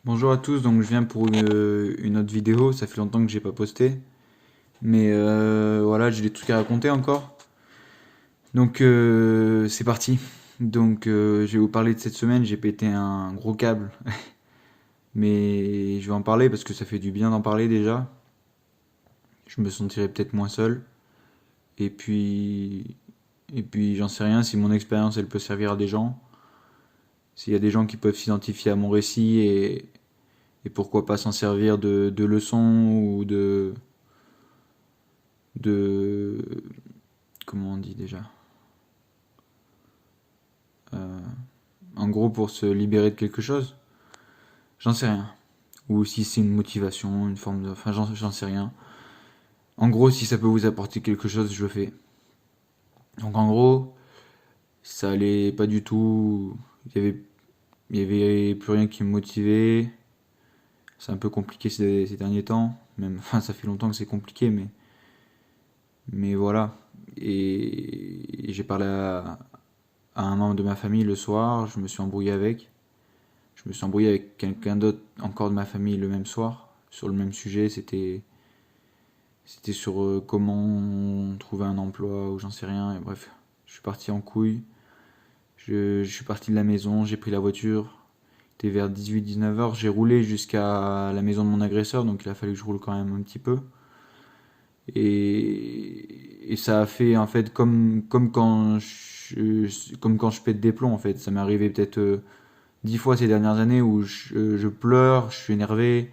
Bonjour à tous, donc je viens pour une autre vidéo, ça fait longtemps que j'ai pas posté, mais voilà, j'ai des trucs à raconter encore. Donc c'est parti. Donc je vais vous parler de cette semaine, j'ai pété un gros câble, mais je vais en parler parce que ça fait du bien d'en parler déjà. Je me sentirais peut-être moins seul, et puis j'en sais rien si mon expérience elle peut servir à des gens, s'il y a des gens qui peuvent s'identifier à mon récit et pourquoi pas s'en servir de leçon ou de comment on dit déjà, euh, en gros pour se libérer de quelque chose, j'en sais rien. Ou si c'est une motivation, une forme de... Enfin j'en sais rien. En gros si ça peut vous apporter quelque chose, je le fais. Donc en gros, ça allait pas du tout, il y avait plus rien qui me motivait. C'est un peu compliqué ces derniers temps, même, enfin ça fait longtemps que c'est compliqué, mais voilà. Et j'ai parlé à un membre de ma famille le soir, je me suis embrouillé avec. Je me suis embrouillé avec quelqu'un d'autre encore de ma famille le même soir, sur le même sujet. C'était sur comment trouver un emploi ou j'en sais rien. Et bref, je suis parti en couille. Je suis parti de la maison, j'ai pris la voiture. C'était vers 18-19 heures. J'ai roulé jusqu'à la maison de mon agresseur, donc il a fallu que je roule quand même un petit peu. Et ça a fait en fait comme quand je pète des plombs en fait. Ça m'est arrivé peut-être 10 fois ces dernières années où je pleure, je suis énervé,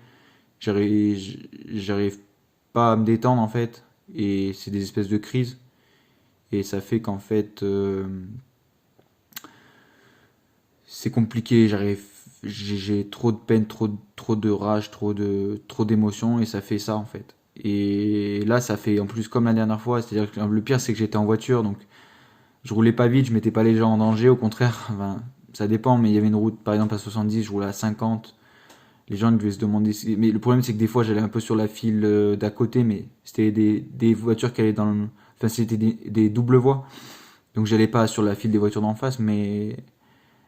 j'arrive pas à me détendre en fait, et c'est des espèces de crises, et ça fait qu'en fait c'est compliqué, j'ai trop de peine, trop de rage, trop d'émotions, et ça fait ça en fait. Et là ça fait en plus comme la dernière fois, c'est-à-dire que le pire c'est que j'étais en voiture, donc je roulais pas vite, je mettais pas les gens en danger, au contraire, enfin, ça dépend, mais il y avait une route par exemple à 70, je roulais à 50. Les gens devaient se demander. Mais le problème, c'est que des fois, j'allais un peu sur la file d'à côté, mais c'était des voitures qui allaient dans le. Enfin, c'était des doubles voies. Donc, j'allais pas sur la file des voitures d'en face, mais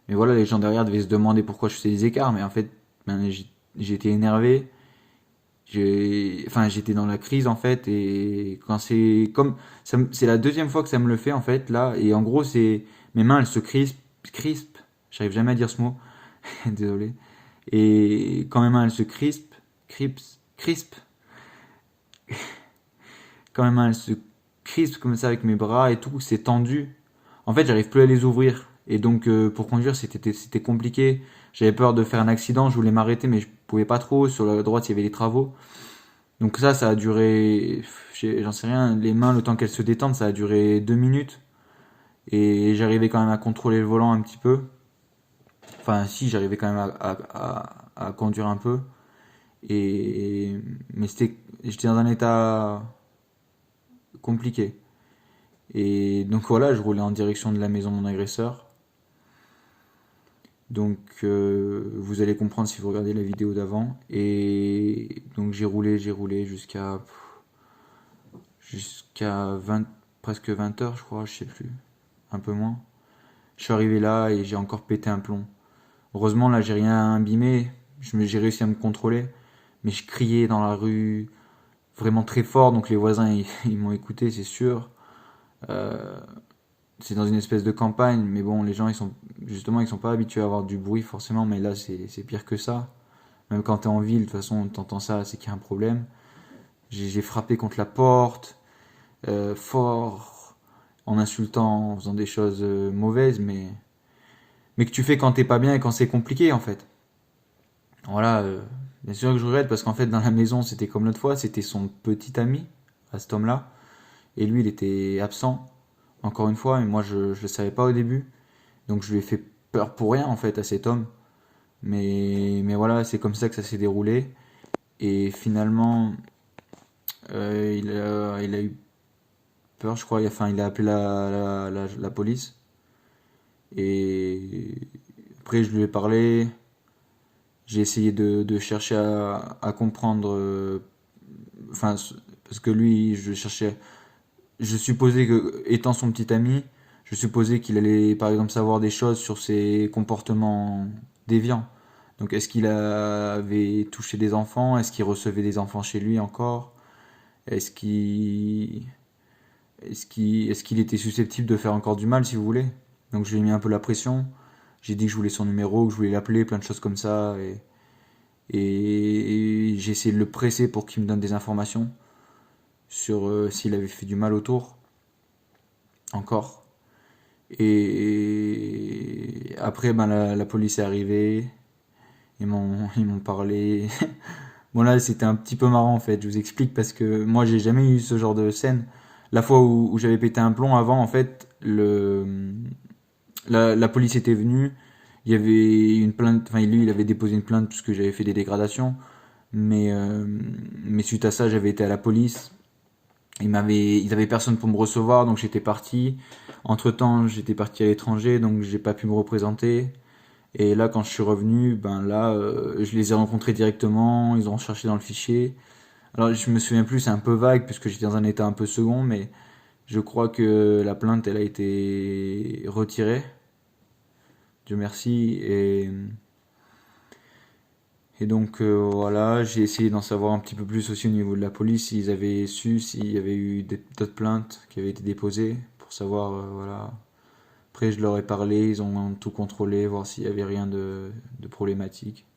voilà, les gens derrière devaient se demander pourquoi je faisais des écarts. Mais en fait, ben, j'étais énervé. Enfin, j'étais dans la crise, en fait. Et quand c'est. Comme. C'est la deuxième fois que ça me le fait, en fait, là. Et en gros, c'est. Mes mains, elles se crispent. J'arrive jamais à dire ce mot. Désolé. Et quand mes mains elles se crispent, quand mes mains elles se crispent comme ça avec mes bras et tout, c'est tendu. En fait, j'arrive plus à les ouvrir. Et donc, pour conduire, c'était compliqué. J'avais peur de faire un accident, je voulais m'arrêter, mais je pouvais pas trop. Sur la droite, il y avait les travaux. Donc ça a duré, j'en sais rien, les mains, le temps qu'elles se détendent, ça a duré 2 minutes. Et j'arrivais quand même à contrôler le volant un petit peu. Enfin, si, j'arrivais quand même à conduire un peu. Et mais j'étais dans un état compliqué. Et donc voilà, je roulais en direction de la maison de mon agresseur. Donc vous allez comprendre si vous regardez la vidéo d'avant. Et donc j'ai roulé jusqu'à 20, presque 20 heures, je crois, je sais plus, un peu moins. Je suis arrivé là et j'ai encore pété un plomb. Heureusement là, j'ai rien abîmé. J'ai réussi à me contrôler, mais je criais dans la rue vraiment très fort, donc les voisins ils m'ont écouté, c'est sûr. Euh, c'est dans une espèce de campagne, mais bon, les gens ils sont pas habitués à avoir du bruit forcément, mais là c'est pire que ça. Même quand t'es en ville, de toute façon, t'entends ça, c'est qu'il y a un problème. J'ai frappé contre la porte, fort, en insultant, en faisant des choses mauvaises, mais que tu fais quand t'es pas bien et quand c'est compliqué en fait. Voilà, bien sûr que je regrette parce qu'en fait dans la maison c'était comme l'autre fois, c'était son petit ami à cet homme-là, et lui il était absent encore une fois, et moi je le savais pas au début. Donc je lui ai fait peur pour rien en fait à cet homme. Mais voilà, c'est comme ça que ça s'est déroulé. Et finalement, il a eu peur, je crois. Enfin, il a appelé la police. Et après, je lui ai parlé. J'ai essayé de chercher à comprendre. Enfin, parce que lui, je cherchais. Je supposais que, étant son petit ami, je supposais qu'il allait, par exemple, savoir des choses sur ses comportements déviants. Donc est-ce qu'il avait touché des enfants? Est-ce qu'il recevait des enfants chez lui encore? Est-ce qu'il est-ce qu'il était susceptible de faire encore du mal, si vous voulez? Donc je lui ai mis un peu la pression. J'ai dit que je voulais son numéro, que je voulais l'appeler, plein de choses comme ça. Et j'ai essayé de le presser pour qu'il me donne des informations sur s'il avait fait du mal autour, encore. Et après, ben, la police est arrivée. Ils m'ont parlé. Bon là, c'était un petit peu marrant en fait. Je vous explique parce que moi, j'ai jamais eu ce genre de scène. La fois où j'avais pété un plomb avant, en fait, la police était venue. Il y avait une plainte. Enfin, lui, il avait déposé une plainte puisque j'avais fait des dégradations. Mais suite à ça, j'avais été à la police. Ils avaient personne pour me recevoir, donc j'étais parti. Entre-temps, j'étais parti à l'étranger, donc j'ai pas pu me représenter. Et là, quand je suis revenu, ben là, je les ai rencontrés directement. Ils ont cherché dans le fichier. Alors, je me souviens plus, c'est un peu vague puisque j'étais dans un état un peu second, mais je crois que la plainte, elle a été retirée. Dieu merci. Et donc voilà, j'ai essayé d'en savoir un petit peu plus aussi au niveau de la police, s'ils avaient su, s'il y avait eu d'autres plaintes qui avaient été déposées, pour savoir, voilà. Après, je leur ai parlé, ils ont tout contrôlé, voir s'il y avait rien de problématique.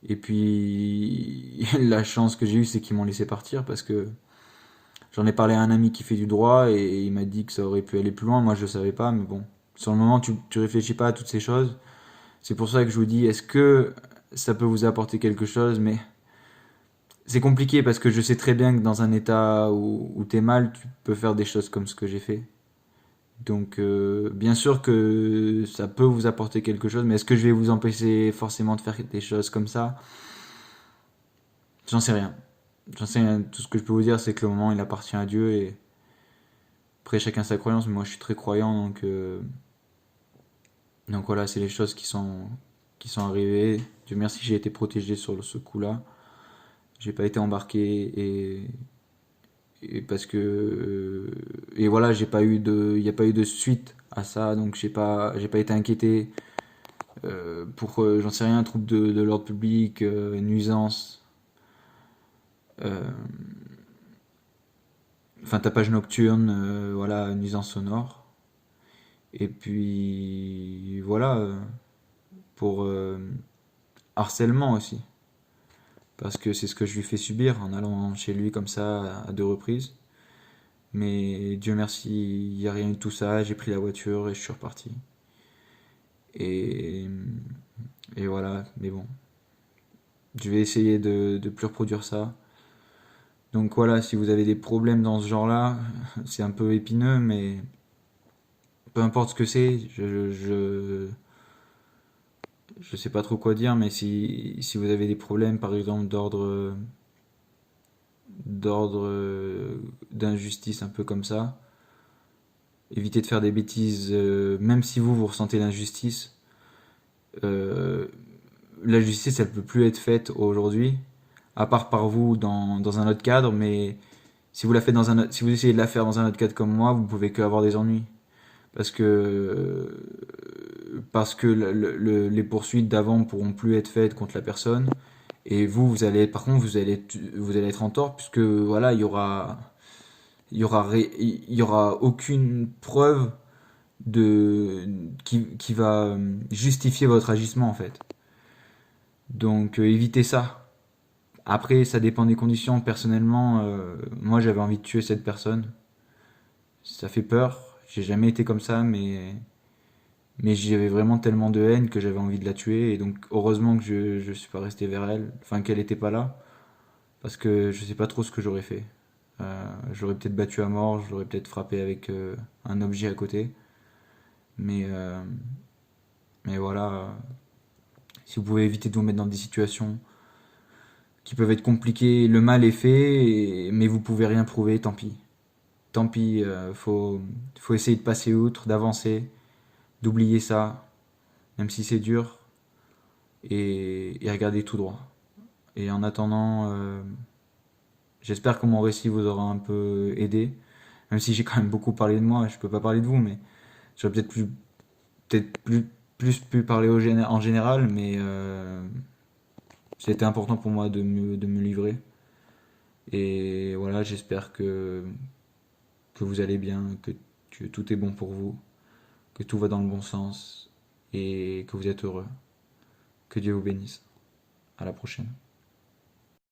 Et puis, la chance que j'ai eue, c'est qu'ils m'ont laissé partir parce que j'en ai parlé à un ami qui fait du droit et il m'a dit que ça aurait pu aller plus loin. Moi, je ne savais pas, mais bon. Sur le moment, tu réfléchis pas à toutes ces choses. C'est pour ça que je vous dis, est-ce que ça peut vous apporter quelque chose? Mais c'est compliqué parce que je sais très bien que dans un état où t'es mal, tu peux faire des choses comme ce que j'ai fait. Donc, bien sûr que ça peut vous apporter quelque chose, mais est-ce que je vais vous empêcher forcément de faire des choses comme ça? J'en sais rien. J'en sais rien. Tout ce que je peux vous dire, c'est que le moment, il appartient à Dieu et après, chacun sa croyance, mais moi, je suis très croyant, donc voilà, c'est les choses qui sont arrivées. Dieu merci, j'ai été protégé sur ce coup-là. J'ai pas été embarqué et parce que et voilà, il n'y a pas eu de suite à ça, donc j'ai pas été inquiété pour j'en sais rien, trouble de l'ordre public, nuisance, euh, enfin tapage nocturne, voilà, nuisance sonore. Et puis voilà, pour harcèlement aussi, parce que c'est ce que je lui fais subir en allant chez lui comme ça à deux reprises. Mais Dieu merci, il n'y a rien eu de tout ça, j'ai pris la voiture et je suis reparti. Et, et voilà, mais bon, je vais essayer de plus reproduire ça. Donc voilà, si vous avez des problèmes dans ce genre-là, c'est un peu épineux, mais peu importe ce que c'est, je sais pas trop quoi dire, mais si vous avez des problèmes, par exemple, d'injustice, un peu comme ça, évitez de faire des bêtises, même si vous ressentez l'injustice. Euh, la justice, elle peut plus être faite aujourd'hui, à part par vous dans un autre cadre, mais si vous la faites si vous essayez de la faire dans un autre cadre comme moi, vous pouvez que avoir des ennuis. Parce que les poursuites d'avant pourront plus être faites contre la personne. Et vous allez, par contre, vous allez être en tort puisque voilà, il y aura aucune preuve qui va justifier votre agissement en fait. Donc évitez ça. Après, ça dépend des conditions. Personnellement, moi j'avais envie de tuer cette personne. Ça fait peur. J'ai jamais été comme ça, mais j'avais vraiment tellement de haine que j'avais envie de la tuer. Et donc heureusement que je suis pas resté vers elle, enfin qu'elle était pas là, parce que je sais pas trop ce que j'aurais fait. J'aurais peut-être battu à mort, j'aurais peut-être frappé avec un objet à côté. Mais, euh, mais voilà, si vous pouvez éviter de vous mettre dans des situations qui peuvent être compliquées, le mal est fait, mais vous pouvez rien prouver, tant pis. Tant pis, faut essayer de passer outre, d'avancer, d'oublier ça, même si c'est dur, et regarder tout droit. Et en attendant, j'espère que mon récit vous aura un peu aidé, même si j'ai quand même beaucoup parlé de moi, je peux pas parler de vous, mais j'aurais peut-être plus plus pu parler en général, mais c'était important pour moi de me livrer. Et voilà, j'espère que vous allez bien, que tout est bon pour vous, que tout va dans le bon sens et que vous êtes heureux. Que Dieu vous bénisse. À la prochaine.